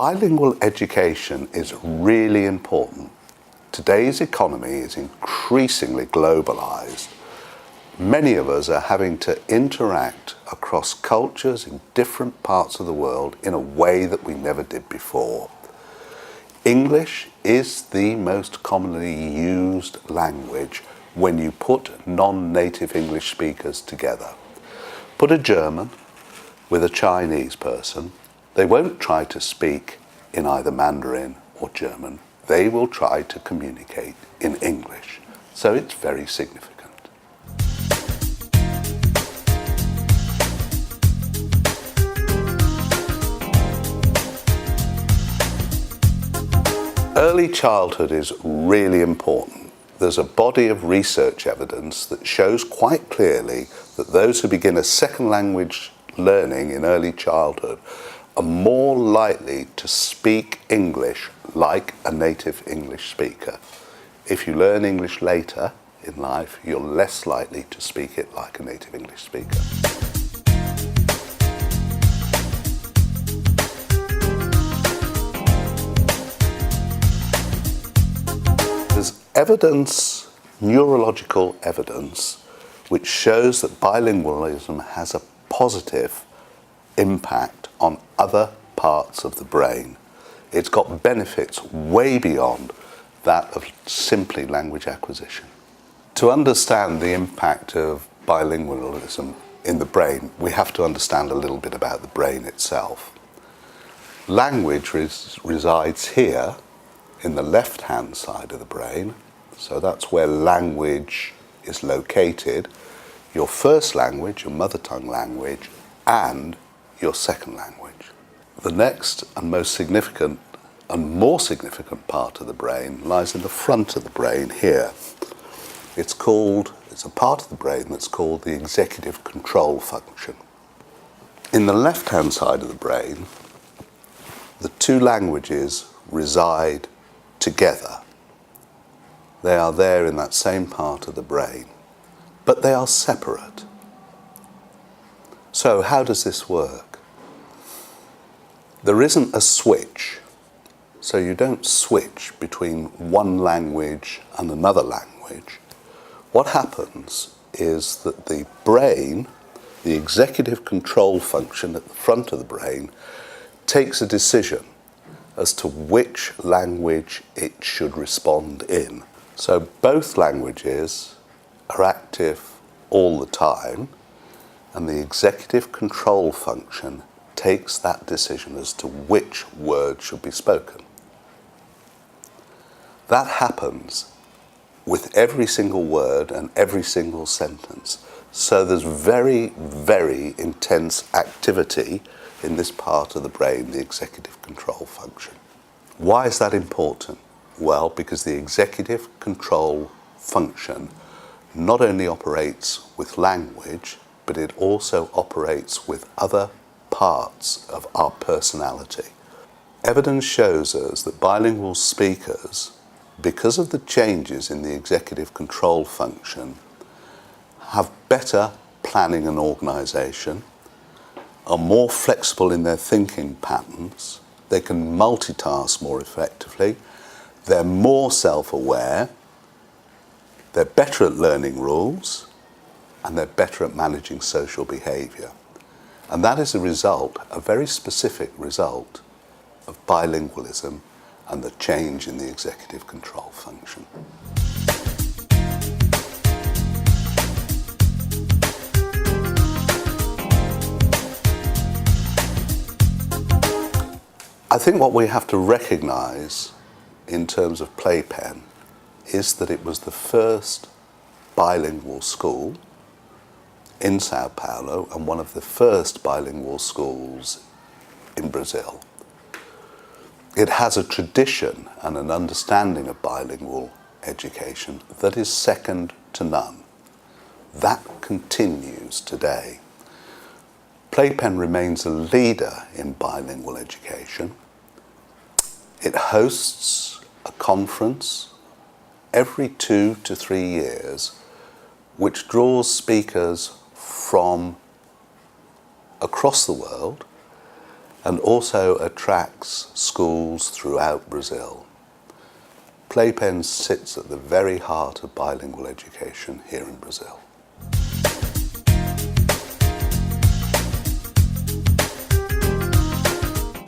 Bilingual education is really important. Today's economy is increasingly globalized. Many of us are having to interact across cultures in different parts of the world in a way that we never did before. English is the most commonly used language when you put non-native English speakers together. Put a German with a Chinese person, they won't try to speak in either Mandarin or German. They will try to communicate in English. So it's very significant. Early childhood is really important. There's a body of research evidence that shows quite clearly that those who begin a second language learning in early childhood are more likely to speak English like a native English speaker. If you learn English later in life, you're less likely to speak it like a native English speaker. There's evidence, neurological evidence, which shows that bilingualism has a positive impact on other parts of the brain. It's got benefits way beyond that of simply language acquisition. To understand the impact of bilingualism in the brain, we have to understand a little bit about the brain itself. Language resides here in the left-hand side of the brain, so that's where language is located. Your first language, your mother tongue language, and your second language. The next and most significant and more significant part of the brain lies in the front of the brain here. It's a part of the brain that's called the executive control function. In the left-hand side of the brain, the two languages reside together. They are there in that same part of the brain, but they are separate. So how does this work? There isn't a switch, so you don't switch between one language and another language. What happens is that the brain, the executive control function at the front of the brain, takes a decision as to which language it should respond in. So both languages are active all the time, and the executive control function takes that decision as to which word should be spoken. That happens with every single word and every single sentence. So there's very, very intense activity in this part of the brain, the executive control function. Why is that important? Well, because the executive control function not only operates with language, but it also operates with other parts of our personality. Evidence shows us that bilingual speakers, because of the changes in the executive control function, have better planning and organisation, are more flexible in their thinking patterns, they can multitask more effectively, they're more self-aware, they're better at learning rules, and they're better at managing social behaviour. And that is a result, a very specific result, of bilingualism and the change in the executive control function. I think what we have to recognise in terms of PlayPen is that it was the first bilingual school in Sao Paulo and one of the first bilingual schools in Brazil. It has a tradition and an understanding of bilingual education that is second to none. That continues today. PlayPen remains a leader in bilingual education. It hosts a conference every 2 to 3 years which draws speakers from across the world and also attracts schools throughout Brazil. PlayPen sits at the very heart of bilingual education here in Brazil.